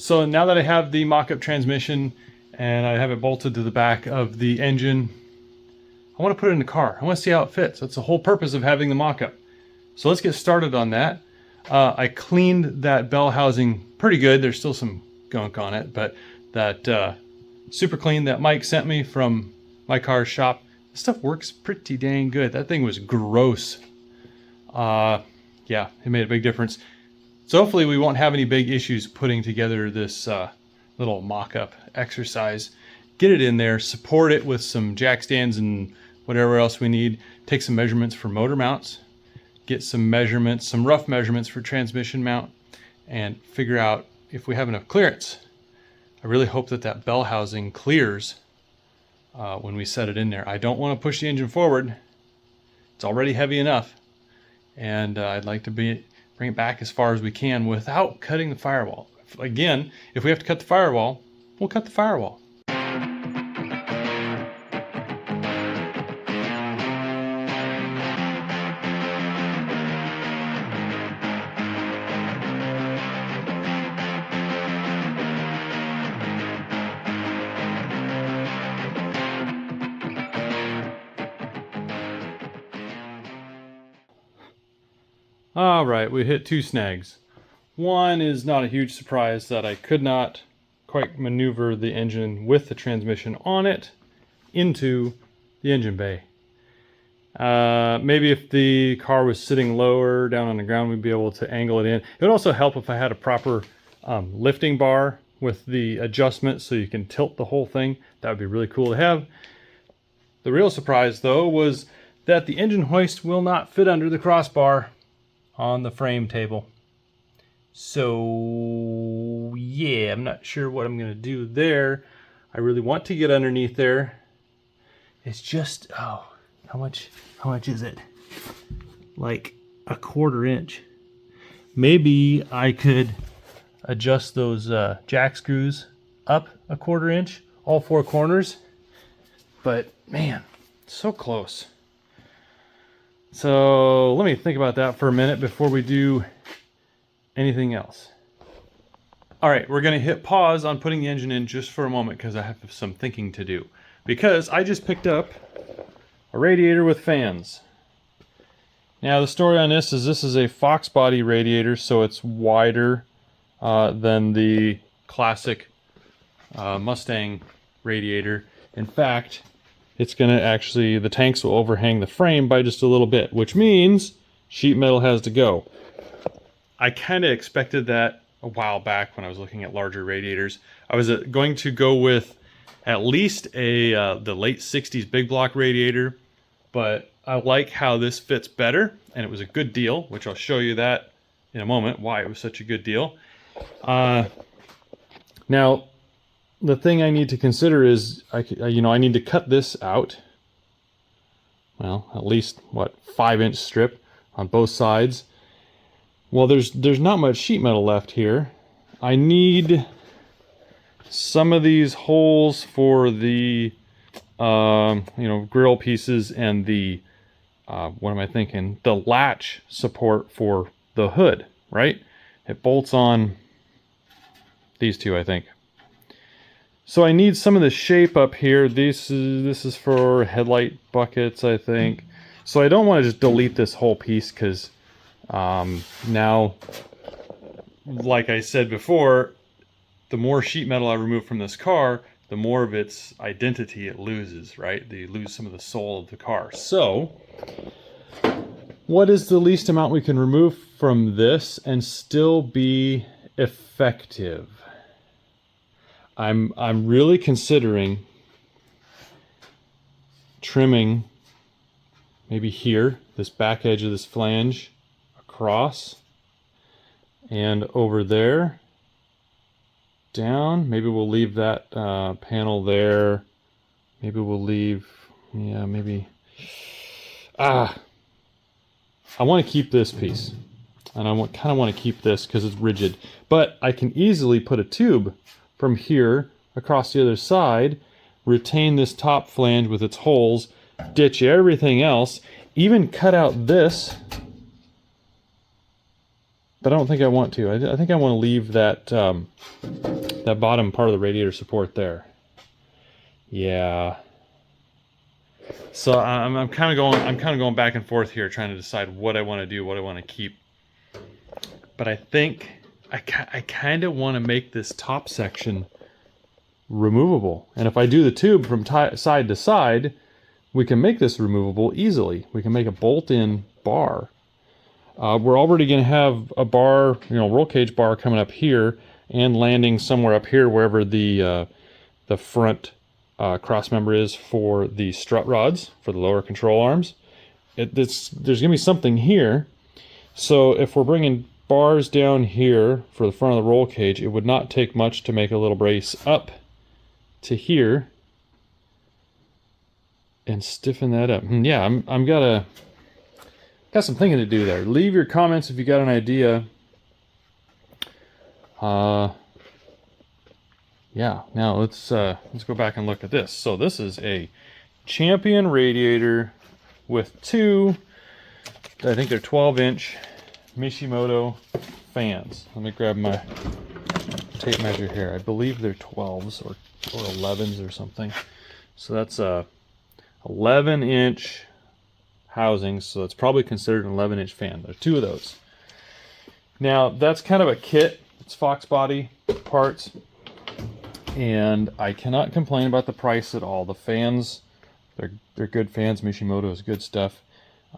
So now that I have the mock-up transmission and I have it bolted to the back of the engine, I want to put it in the car. I want to see how it fits. That's the whole purpose of having the mock-up. So let's get started on that. I cleaned that bell housing pretty good. There's still some gunk on it, but that super clean that Mike sent me from my car's shop, this stuff works pretty dang good. That thing was gross. Yeah, it made a big difference. So hopefully we won't have any big issues putting together this little mock-up exercise. Get it in there, support it with some jack stands and whatever else we need. Take some measurements for motor mounts. Get some measurements, some rough measurements for transmission mount, and figure out if we have enough clearance. I really hope that that bell housing clears when we set it in there. I don't want to push the engine forward. It's already heavy enough. And I'd like to bring it back as far as we can without cutting the firewall. Again, if we have to cut the firewall, we'll cut the firewall. All right, we hit two snags. One is not a huge surprise, that I could not quite maneuver the engine with the transmission on it into the engine bay. Maybe if the car was sitting lower down on the ground, we'd be able to angle it in. It would also help if I had a proper lifting bar with the adjustment so you can tilt the whole thing. That would be really cool to have. The real surprise, though, was that the engine hoist will not fit under the crossbar on the frame table. So yeah, I'm not sure what I'm gonna do there. I really want to get underneath there. It's just, oh, how much is it? Like a 1/4 inch. Maybe I could adjust those jack screws up a 1/4 inch, all 4 corners. But man, so close. So let me think about that for a minute before we do anything else. All right, we're going to hit pause on putting the engine in just for a moment because I have some thinking to do. Because I just picked up a radiator with fans. Now the story on this is a Fox body radiator, so it's wider than the classic Mustang radiator. In fact, it's going to actually, the tanks will overhang the frame by just a little bit, which means sheet metal has to go. I kind of expected that a while back when I was looking at larger radiators. I was going to go with at least the late 60s big block radiator, but I like how this fits better, and it was a good deal, which I'll show you that in a moment, why it was such a good deal. Now, the thing I need to consider is, I need to cut this out. Well, at least, what, 5-inch strip on both sides. Well, there's not much sheet metal left here. I need some of these holes for the, grill pieces and the, what am I thinking? The latch support for the hood, right? It bolts on these two, I think. So I need some of the shape up here. This is for headlight buckets, I think. So I don't want to just delete this whole piece because now, like I said before, the more sheet metal I remove from this car, the more of its identity it loses, right? You lose some of the soul of the car. So what is the least amount we can remove from this and still be effective? I'm really considering trimming maybe here, this back edge of this flange across, and over there, down. Maybe we'll leave that panel there. Maybe we'll leave, yeah, maybe. I want to keep this piece, and I kind of want to keep this because it's rigid, but I can easily put a tube from here across the other side, retain this top flange with its holes, ditch everything else, even cut out this but I don't think I want to. I think I want to leave that that bottom part of the radiator support there. Yeah. So I'm kind of going back and forth here, trying to decide what I want to do, what I want to keep. But I think I kind of want to make this top section removable. And if I do the tube from side to side, we can make this removable easily. We can make a bolt-in bar. We're already going to have a bar, roll cage bar coming up here and landing somewhere up here wherever the front cross member is for the strut rods for the lower control arms. There's going to be something here. So if we're bringing bars down here for the front of the roll cage, it would not take much to make a little brace up to here and stiffen that up. Yeah, I'm got some thinking to do there. Leave your comments if you got an idea. Yeah, now let's go back and look at this. So this is a Champion radiator with two, I think they're 12-inch Mishimoto fans. Let me grab my tape measure here. I believe they're 12s or 11s or something. So that's a 11-inch housing, so it's probably considered an 11-inch fan. There are two of those. Now that's kind of a kit. It's Fox body parts, and I cannot complain about the price at all. The fans, they're good fans. Mishimoto is good stuff.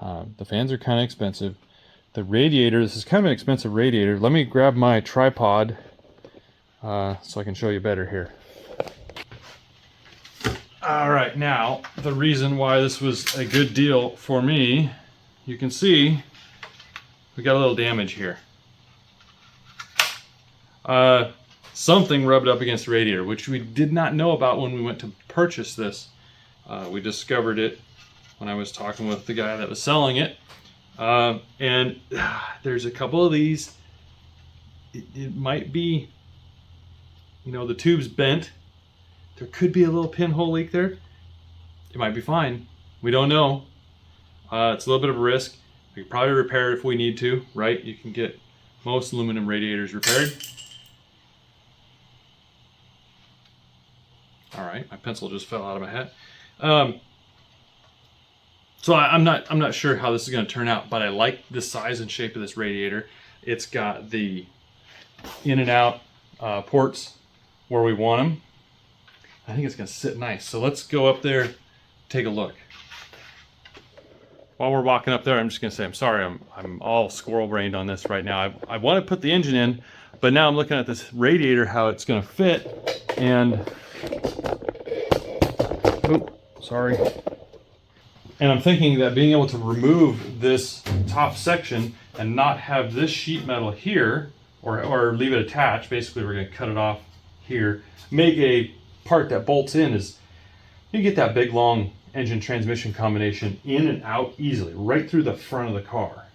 The fans are kind of expensive. The radiator, this is kind of an expensive radiator. Let me grab my tripod so I can show you better here. All right, now the reason why this was a good deal for me, you can see we got a little damage here. Something rubbed up against the radiator, which we did not know about when we went to purchase this. We discovered it when I was talking with the guy that was selling it. And there's a couple of these. It might be, the tube's bent. There could be a little pinhole leak there. It might be fine. We don't know. It's a little bit of a risk. We could probably repair it if we need to, right? You can get most aluminum radiators repaired. All right, my pencil just fell out of my hat. So I'm not sure how this is going to turn out, but I like the size and shape of this radiator. It's got the in and out ports where we want them. I think it's going to sit nice. So let's go up there, take a look. While we're walking up there, I'm just going to say I'm sorry. I'm all squirrel brained on this right now. I want to put the engine in, but now I'm looking at this radiator, how it's going to fit, and sorry. And I'm thinking that being able to remove this top section and not have this sheet metal here, or leave it attached, basically we're going to cut it off here, make a part that bolts in, is you get that big long engine transmission combination in and out easily, right through the front of the car.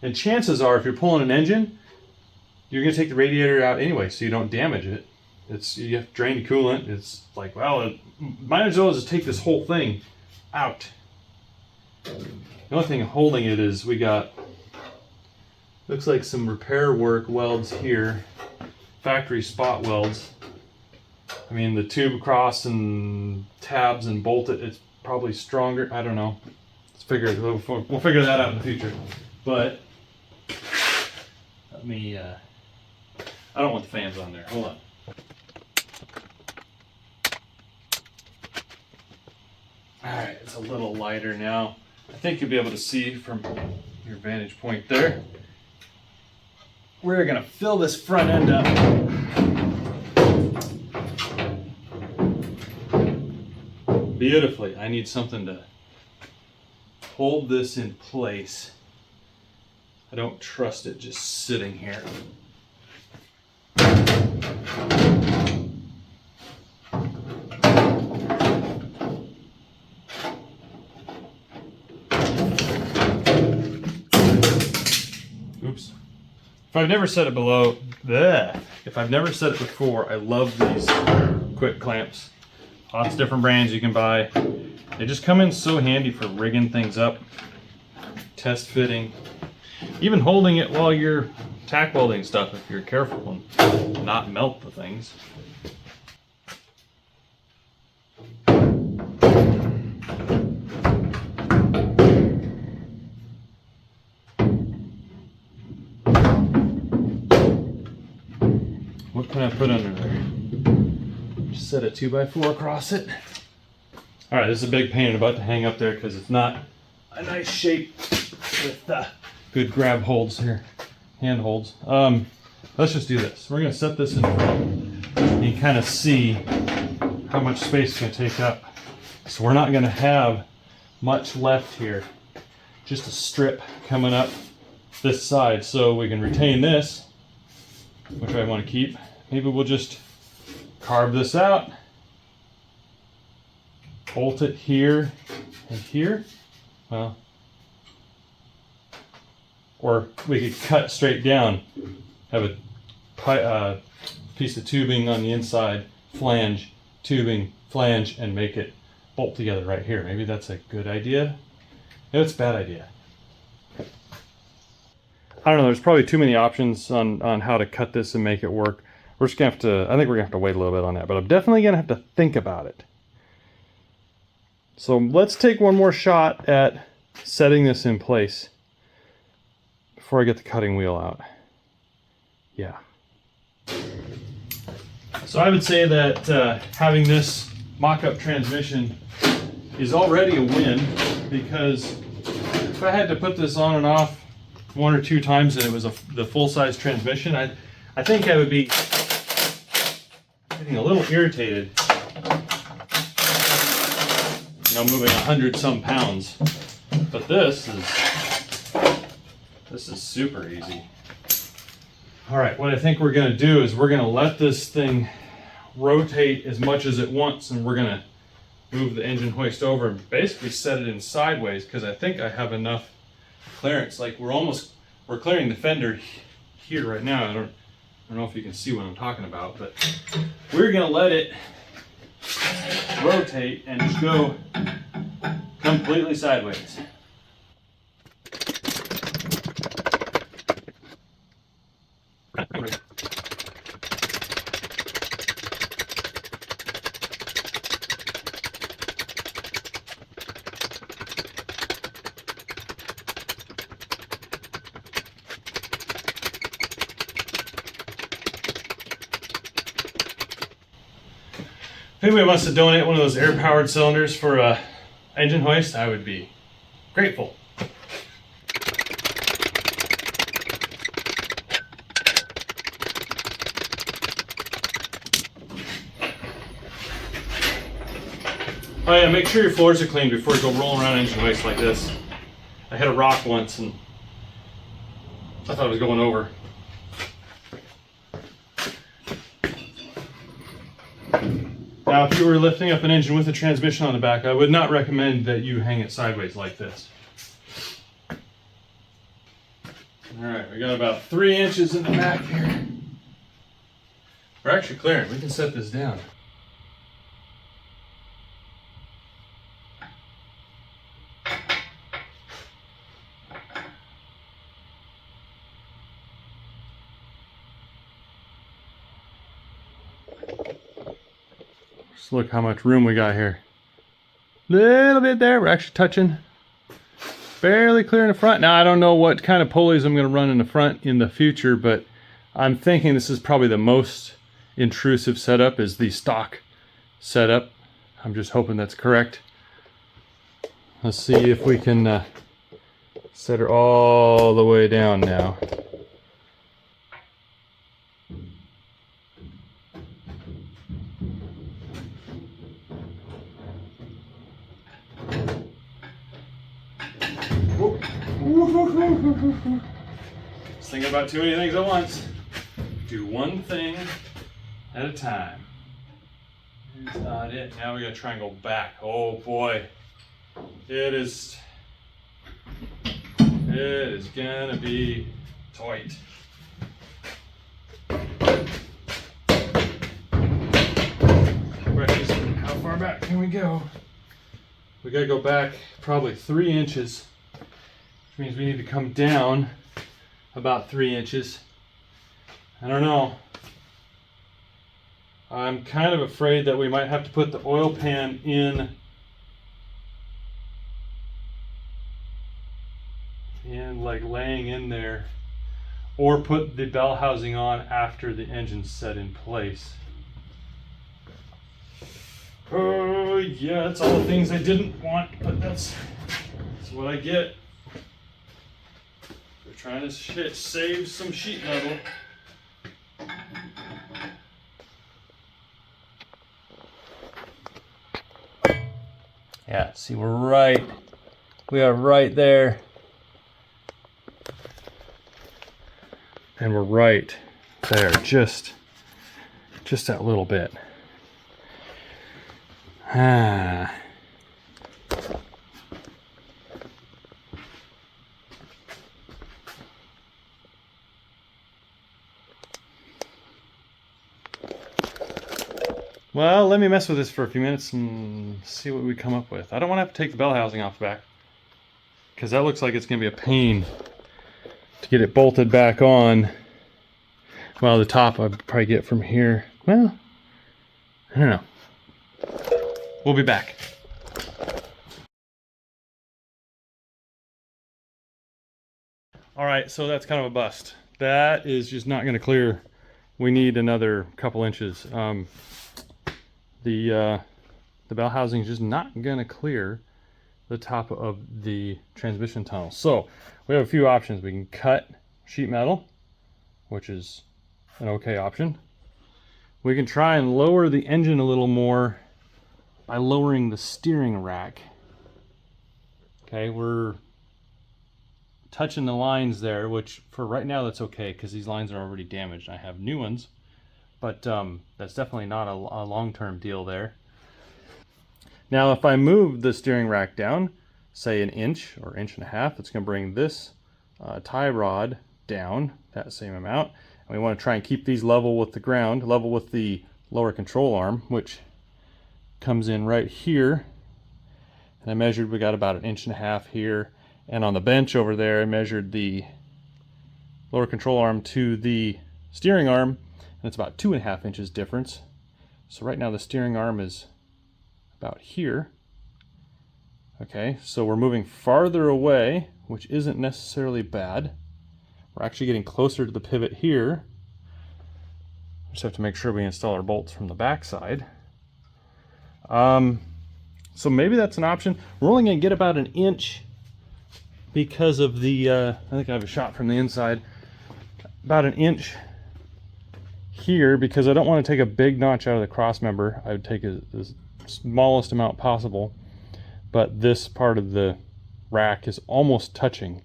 And chances are, if you're pulling an engine, you're going to take the radiator out anyway, so you don't damage it. You have to drain the coolant. It's like, well, might as well just take this whole thing out. The only thing holding it is we got, looks like some repair work welds here, factory spot welds. I mean, the tube across and tabs and bolt it's probably stronger. I don't know. We'll figure that out in the future. But let me, I don't want the fans on there. Hold on. Alright, it's a little lighter now. I think you'll be able to see from your vantage point there. We're going to fill this front end up. Beautifully. I need something to hold this in place. I don't trust it just sitting here. Oops. If I've never said it below, if I've never said it before, I love these quick clamps. Lots of different brands you can buy. They just come in so handy for rigging things up, test fitting. Even holding it while you're tack welding stuff, if you're careful and not melt the things. What can I put under there? Just set a 2x4 across it. All right, this is a big pain in the butt to hang up there because it's not a nice shape with good grab holds here, hand holds. Let's just do this. We're gonna set this in front and you kind of see how much space it's gonna take up. So we're not gonna have much left here, just a strip coming up this side. So we can retain this, which I want to keep. Maybe we'll just carve this out, bolt it here and here. Well, or we could cut straight down, have a piece of tubing on the inside, flange, tubing, flange, and make it bolt together right here. Maybe that's a good idea. No, it's a bad idea. I don't know, there's probably too many options on how to cut this and make it work. We're just gonna have to, I think we're gonna have to wait a little bit on that, but I'm definitely gonna have to think about it. So let's take one more shot at setting this in place before I get the cutting wheel out. Yeah. So I would say that having this mock-up transmission is already a win, because if I had to put this on and off one or two times and it was the full-size transmission, I think I would be getting a little irritated, you know, moving 100-some pounds. But this is super easy. All right, what I think we're gonna do is we're gonna let this thing rotate as much as it wants, and we're gonna move the engine hoist over and basically set it in sideways, because I think I have enough clearance. Like we're clearing the fender here right now. I don't know if you can see what I'm talking about, but we're gonna let it rotate and just go completely sideways. If anybody wants to donate one of those air-powered cylinders for a engine hoist, I would be grateful. Oh yeah, make sure your floors are clean before you go rolling around engine hoist like this. I hit a rock once and I thought it was going over. Now, if you were lifting up an engine with a transmission on the back, I would not recommend that you hang it sideways like this. All right, we got about 3 inches in the back here. We're actually clearing. We can set this down. Just look how much room we got here. Little bit there. We're actually touching. Barely clearing the front. Now I don't know what kind of pulleys I'm going to run in the front in the future, but I'm thinking this is probably the most intrusive setup is the stock setup. I'm just hoping that's correct. Let's see if we can set her all the way down now. Just thinking about too many things at once. Do one thing at a time. That's not it. Now we gotta try and go back. Oh boy. It is gonna be tight. How far back can we go? We gotta go back probably 3 inches. Which means we need to come down about 3 inches. I don't know. I'm kind of afraid that we might have to put the oil pan in like laying in there, or put the bell housing on after the engine's set in place. Oh yeah, that's all the things I didn't want, but that's what I get. We're trying to save some sheet metal. Yeah, see, we are right there. And we're right there, just that little bit. Well, let me mess with this for a few minutes and see what we come up with. I don't want to have to take the bell housing off the back, because that looks like it's going to be a pain to get it bolted back on. Well, the top I'd probably get from here. Well, I don't know. We'll be back. All right, so that's kind of a bust. That is just not going to clear. We need another couple inches. The bell housing is just not going to clear the top of the transmission tunnel. So we have a few options. We can cut sheet metal, which is an okay option. We can try and lower the engine a little more by lowering the steering rack. Okay, we're touching the lines there, which for right now that's okay because these lines are already damaged. I have new ones, but that's definitely not a long-term deal there. Now if I move the steering rack down, say an inch or inch and a half, it's going to bring this tie rod down that same amount. And we want to try and keep these level with the ground, level with the lower control arm, which comes in right here. And I measured, we got about an inch and a half here. And on the bench over there, I measured the lower control arm to the steering arm, and it's about 2.5 inches difference. So right now the steering arm is about here. Okay, so we're moving farther away, which isn't necessarily bad. We're actually getting closer to the pivot here. Just have to make sure we install our bolts from the back side. So maybe that's an option. We're only going to get about an inch because of the, I think I have a shot from the inside, about an inch here because I don't want to take a big notch out of the cross member. I would take the smallest amount possible, but this part of the rack is almost touching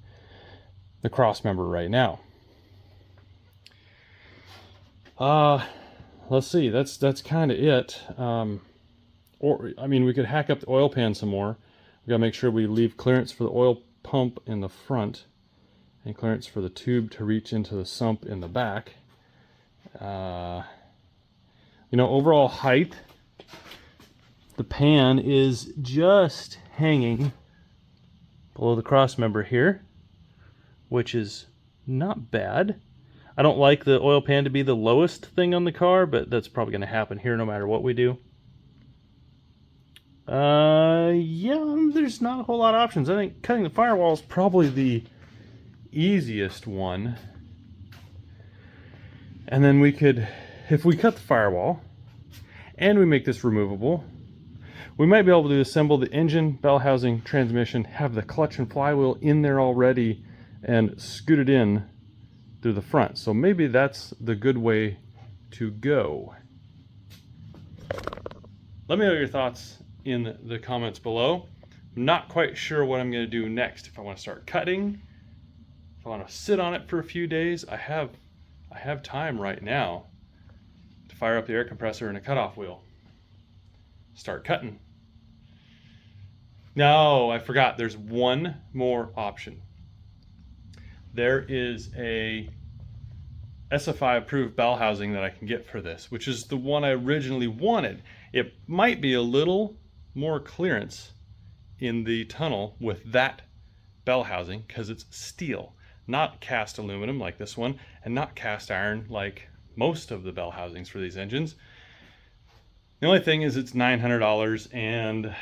the cross member right now. Let's see, that's kind of it. Or, I mean, we could hack up the oil pan some more. We gotta make sure we leave clearance for the oil pump in the front and clearance for the tube to reach into the sump in the back. You know, overall height, the pan is just hanging below the cross member here, which is not bad. I don't like the oil pan to be the lowest thing on the car, but that's probably going to happen here no matter what we do. Yeah, there's not a whole lot of options. I think cutting the firewall is probably the easiest one. And then we could, if we cut the firewall and we make this removable, we might be able to assemble the engine, bell housing, transmission, have the clutch and flywheel in there already, and scoot it in through the front. So maybe that's the good way to go. Let me know your thoughts in the comments below. I'm not quite sure what I'm going to do next. If I want to start cutting, if I want to sit on it for a few days, I have time right now to fire up the air compressor and a cutoff wheel. Start cutting. No, I forgot. There's one more option. There is a SFI approved bell housing that I can get for this, which is the one I originally wanted. It might be a little more clearance in the tunnel with that bell housing because it's steel. not cast aluminum like this one, and not cast iron like most of the bell housings for these engines. The only thing is it's $900, and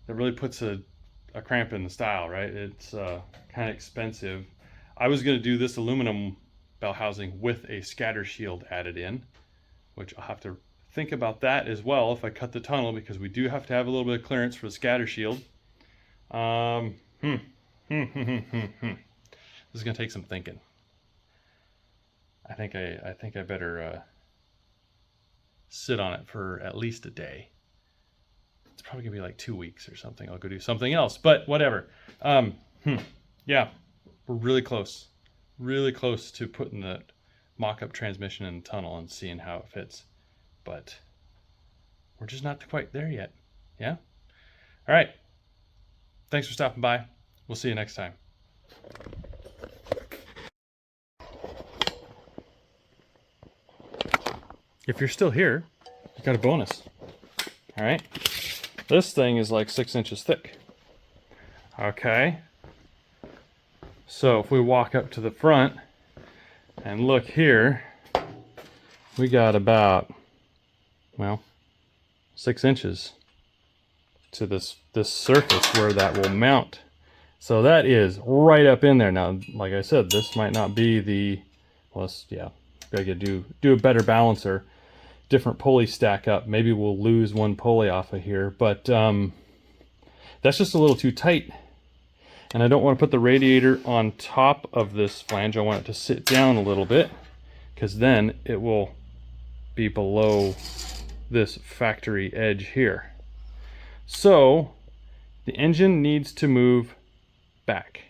that really puts a cramp in the style, right? It's kind of expensive. I was going to do this aluminum bell housing with a scatter shield added in, which I'll have to think about that as well if I cut the tunnel, because we do have to have a little bit of clearance for the scatter shield. This is going to take some thinking. I think I better sit on it for at least a day. It's probably gonna be like 2 weeks or something. I'll go do something else, but whatever. Yeah, we're really close to putting the mock-up transmission in the tunnel and seeing how it fits, but we're just not quite there yet. Yeah. All right. Thanks for stopping by. We'll see you next time. If you're still here, you got a bonus. All right. This thing is like 6 inches thick. Okay. So if we walk up to the front and look here, we got about, well, 6 inches to this surface where that will mount. So that is right up in there. Now, like I said, this might not be the, well, yeah, gotta do a better balancer. Different pulleys stack up. Maybe we'll lose one pulley off of here, but that's just a little too tight. And I don't want to put the radiator on top of this flange. I want it to sit down a little bit, because then it will be below this factory edge here. So the engine needs to move back.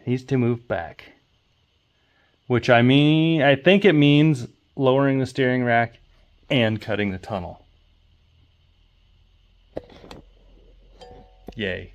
Needs to move back, which I think it means lowering the steering rack and cutting the tunnel. Yay.